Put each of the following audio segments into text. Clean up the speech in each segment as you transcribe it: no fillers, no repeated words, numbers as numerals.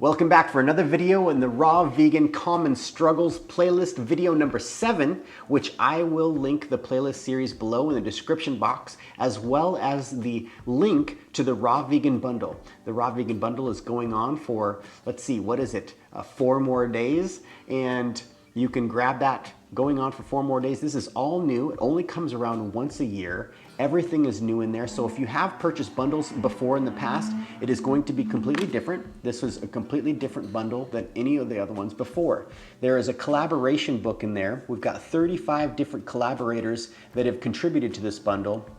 Welcome back for another video in the Raw Vegan Common Struggles playlist, video number 7, which I will link the playlist series below in the description box, as well as the link to the Raw Vegan Bundle. The Raw Vegan Bundle is going on for, let's see, what is it, 4 more days, and you can grab that going on for 4 more days. This is all new. It only comes around once a year. Everything is new in there. So if you have purchased bundles before in the past, it is going to be completely different. This was a completely different bundle than any of the other ones before. There is a collaboration book in there. We've got 35 different collaborators that have contributed to this bundle,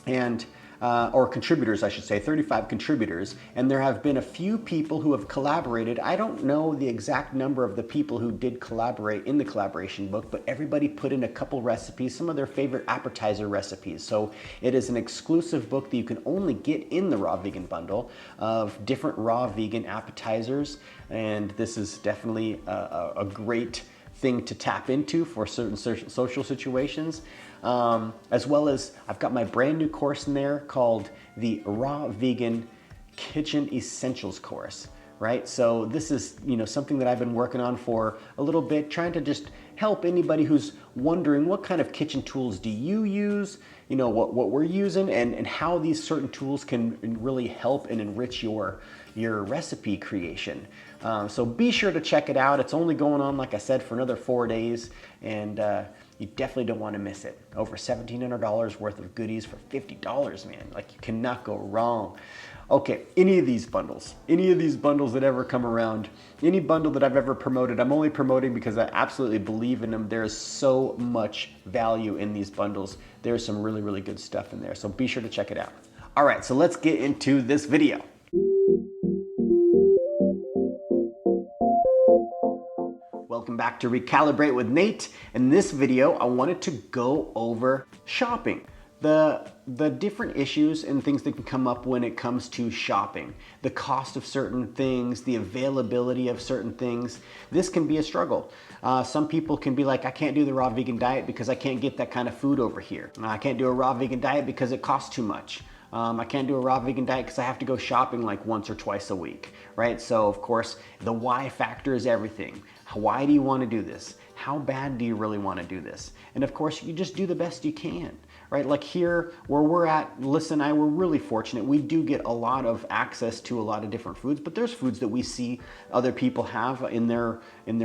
and or contributors, I should say, 35 contributors, and there have been a few people who have collaborated. I don't know the exact number of the people who did collaborate in the collaboration book, but everybody put in a couple recipes, some of their favorite appetizer recipes. So it is an exclusive book that you can only get in the Raw Vegan Bundle of different raw vegan appetizers, and this is definitely a great thing to tap into for certain social situations. As well as I've got my brand new course in there called the Raw Vegan Kitchen Essentials course, right? So this is, something that I've been working on for a little bit, trying to just help anybody who's wondering what kind of kitchen tools do you use, what we're using, and how these certain tools can really help and enrich your recipe creation. So be sure to check it out. It's only going on, like I said, for another 4 days, and you definitely don't want to miss it. Over $1,700 worth of goodies for $50, man. Like, you cannot go wrong. Okay, any of these bundles that ever come around, any bundle that I've ever promoted, I'm only promoting because I absolutely believe in them. There's so much value in these bundles. There's some really, really good stuff in there. So be sure to check it out. All right, so let's get into this video. Welcome back to Recalibrate with Nate. In this video, I wanted to go over shopping. The different issues and things that can come up when it comes to shopping. The cost of certain things, the availability of certain things. This can be a struggle. Some people can be like, I can't do the raw vegan diet because I can't get that kind of food over here. I can't do a raw vegan diet because it costs too much. I can't do a raw vegan diet because I have to go shopping like once or twice a week, right? So of course, the why factor is everything. Why do you want to do this? How bad do you really want to do this? And of course, you just do the best you can, right? Like here where we're at, Lisa and I, we're really fortunate. We do get a lot of access to a lot of different foods, but there's foods that we see other people have in their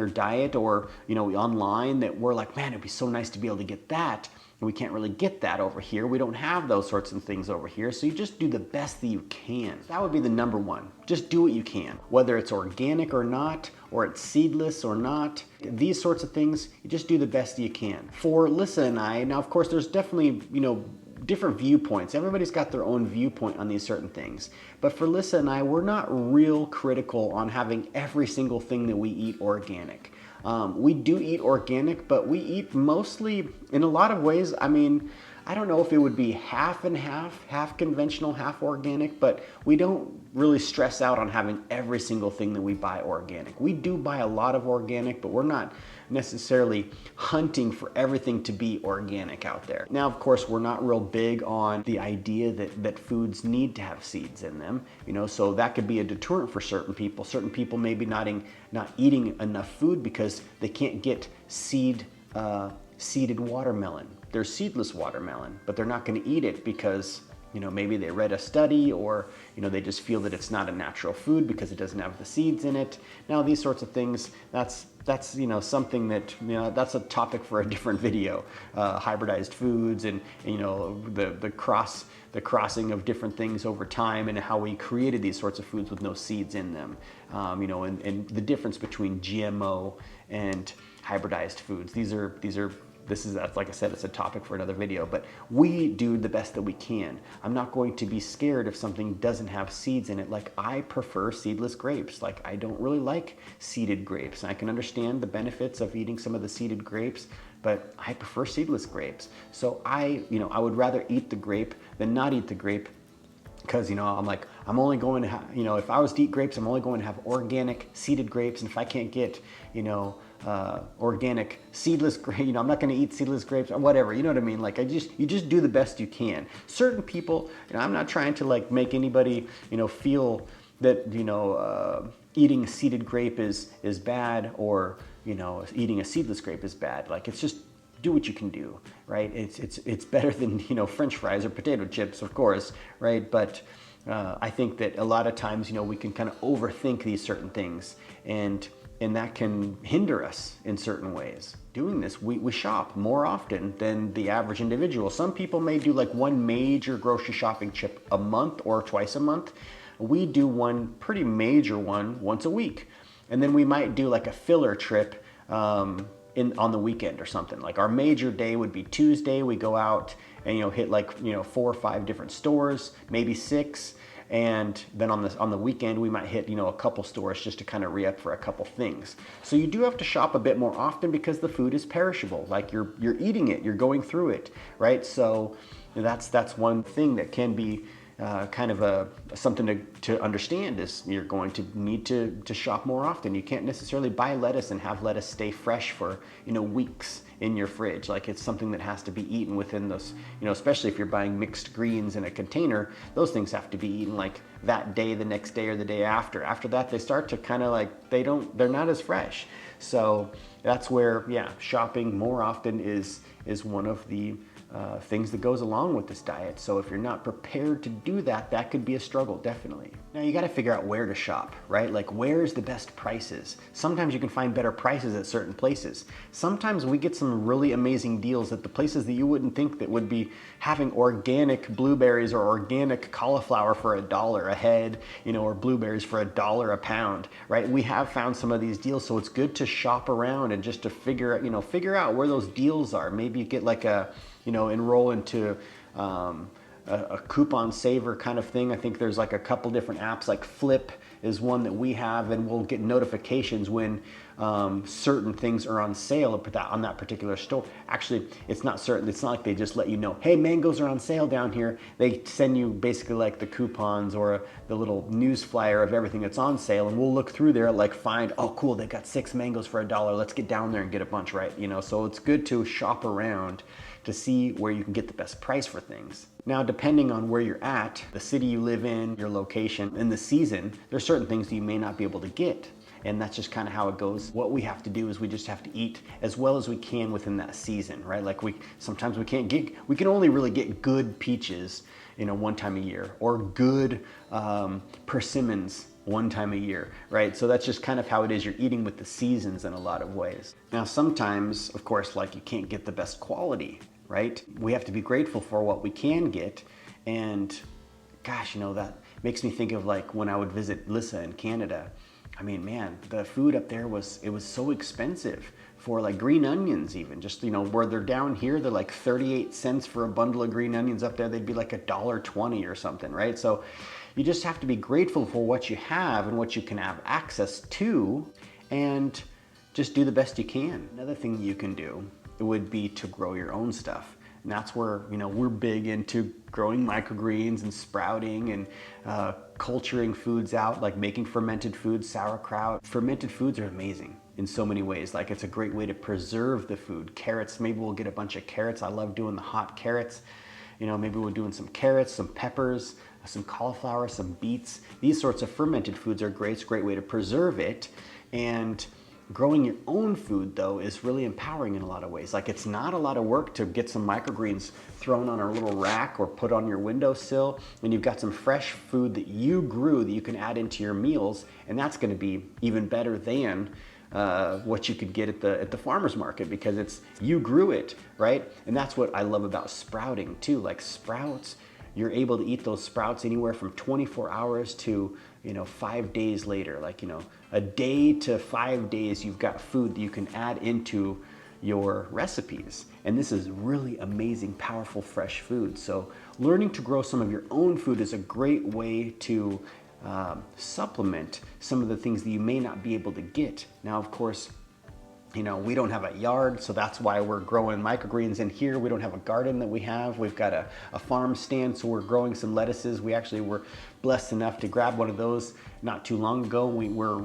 diet or, online that we're like, man, it'd be so nice to be able to get that. We can't really get that over here. We don't have those sorts of things over here. So you just do the best that you can. That would be the number one. Just do what you can. Whether it's organic or not, or it's seedless or not, these sorts of things, you just do the best you can. For Lisa and I, now of course there's definitely, different viewpoints. Everybody's got their own viewpoint on these certain things. But for Lisa and I, we're not real critical on having every single thing that we eat organic. We do eat organic, but we eat mostly, in a lot of ways, I don't know if it would be half and half conventional, half organic, but we don't really stress out on having every single thing that we buy organic. We do buy a lot of organic, but we're not necessarily hunting for everything to be organic out there. Now, of course, we're not real big on the idea that foods need to have seeds in them, so that could be a deterrent for certain people. Certain people maybe not eating enough food because they can't get seeded watermelon. There's seedless watermelon, but they're not going to eat it because maybe they read a study or they just feel that it's not a natural food because it doesn't have the seeds in it. Now these sorts of things, that's something that that's a topic for a different video. Hybridized foods and the crossing of different things over time and how we created these sorts of foods with no seeds in them. And the difference between GMO and hybridized foods. This is, like I said, it's a topic for another video, but we do the best that we can. I'm not going to be scared if something doesn't have seeds in it. Like, I prefer seedless grapes. Like, I don't really like seeded grapes. And I can understand the benefits of eating some of the seeded grapes, but I prefer seedless grapes. So I would rather eat the grape than not eat the grape. Because, I'm only going to have, if I was to eat grapes, I'm only going to have organic seeded grapes. And if I can't get, organic seedless grape, I'm not going to eat seedless grapes or whatever. You know what I mean? Like, you just do the best you can. Certain people, I'm not trying to like make anybody, feel that, eating a seeded grape is bad, or eating a seedless grape is bad. Like, it's just do what you can do, right? It's better than French fries or potato chips, of course, right? But I think that a lot of times we can kind of overthink these certain things, and that can hinder us in certain ways. Doing this, we shop more often than the average individual. Some people may do like one major grocery shopping trip a month or twice a month. We do one pretty major one once a week. And then we might do like a filler trip on the weekend or something. Like, our major day would be Tuesday. We go out and hit like 4 or 5 different stores, maybe 6. And then on the weekend, we might hit a couple stores just to kind of re-up for a couple things. So you do have to shop a bit more often because the food is perishable. Like, you're eating it, you're going through it, right? So that's one thing that can be kind of something to understand, is you're going to need to shop more often. You can't necessarily buy lettuce and have lettuce stay fresh for weeks in your fridge. Like, it's something that has to be eaten within those, especially if you're buying mixed greens in a container, those things have to be eaten like that day, the next day, or the day after. After that, they start to kind of like, they're not as fresh. So that's where, shopping more often is one of the things that goes along with this diet. So if you're not prepared to do that, that could be a struggle, definitely. Now, you got to figure out where to shop, right? Like, where's the best prices? Sometimes you can find better prices at certain places. Sometimes we get some really amazing deals at the places that you wouldn't think that would be having organic blueberries or organic cauliflower for $1 a head, or blueberries for $1 a pound, right? We have found some of these deals, so it's good to shop around and just to figure out where those deals are. Maybe you get like enroll into a coupon saver kind of thing. I think there's like a couple different apps, like Flip is one that we have, and we'll get notifications when certain things are on sale on that particular store. Actually, it's not like they just let you know, hey, mangoes are on sale down here. They send you basically like the coupons or the little news flyer of everything that's on sale, and we'll look through there, like find, oh cool, they got 6 mangoes for $1. Let's get down there and get a bunch, right? So it's good to shop around to see where you can get the best price for things. Now, depending on where you're at, the city you live in, your location, and the season, there's certain things that you may not be able to get. And that's just kind of how it goes. What we have to do is we just have to eat as well as we can within that season, right? Like, sometimes we can only really get good peaches, one time a year, or good persimmons one time a year, right? So that's just kind of how it is. You're eating with the seasons in a lot of ways. Now, sometimes, of course, like, you can't get the best quality, right? We have to be grateful for what we can get. And gosh, that makes me think of like when I would visit Lissa in Canada. I mean, man, the food up there was so expensive for like green onions, even just, where they're down here, they're like 38 cents for a bundle of green onions. Up there, they'd be like $1.20 or something, right? So you just have to be grateful for what you have and what you can have access to, and just do the best you can. Another thing you can do, it would be to grow your own stuff. And that's where, we're big into growing microgreens and sprouting and culturing foods out, like making fermented foods, sauerkraut. Fermented foods are amazing in so many ways. Like, it's a great way to preserve the food. Carrots, maybe we'll get a bunch of carrots. I love doing the hot carrots. Maybe we're doing some carrots, some peppers, some cauliflower, some beets. These sorts of fermented foods are great. It's a great way to preserve it. And growing your own food, though, is really empowering in a lot of ways. Like, it's not a lot of work to get some microgreens thrown on a little rack or put on your windowsill, and you've got some fresh food that you grew that you can add into your meals, and that's going to be even better than what you could get at the farmer's market, because you grew it, right? And that's what I love about sprouting too. Like, sprouts, you're able to eat those sprouts anywhere from 24 hours to 5 days later. Like, a day to 5 days, you've got food that you can add into your recipes. And this is really amazing, powerful, fresh food. So learning to grow some of your own food is a great way to supplement some of the things that you may not be able to get. Now, of course, we don't have a yard, so that's why we're growing microgreens in here. We don't have a garden that we have. We've got a farm stand, so we're growing some lettuces. We actually were blessed enough to grab one of those not too long ago. We were,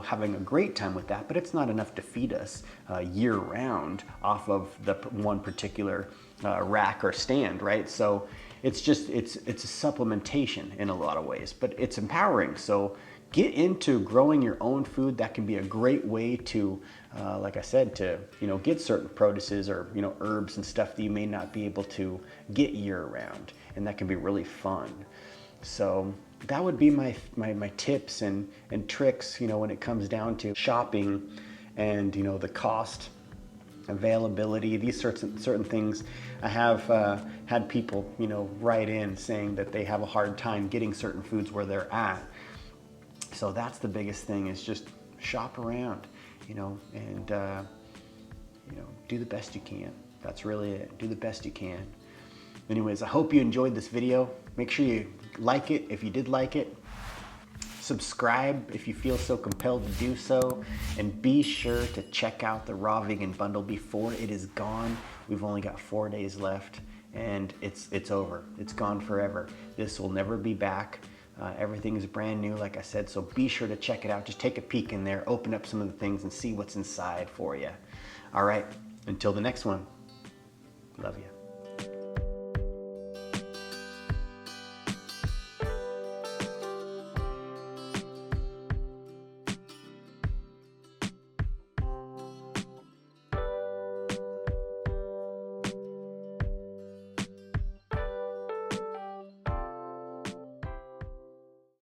having a great time with that, but it's not enough to feed us year round off of the one particular rack or stand, right? So it's a supplementation in a lot of ways, but it's empowering. So get into growing your own food. That can be a great way to, like I said, to get certain produces or herbs and stuff that you may not be able to get year round, and that can be really fun. So that would be my tips and tricks, when it comes down to shopping and the cost, availability, these certain things. I have had people write in saying that they have a hard time getting certain foods where they're at. So that's the biggest thing, is just shop around, and do the best you can. That's really it. Do the best you can. Anyways, I hope you enjoyed this video. Make sure you like it if you did like it. Subscribe if you feel so compelled to do so. And be sure to check out the Raw Vegan Bundle before it is gone. We've only got 4 days left, and it's over. It's gone forever. This will never be back. Everything is brand new, like I said, so be sure to check it out. Just take a peek in there, open up some of the things, and see what's inside for you. All right, until the next one, love you.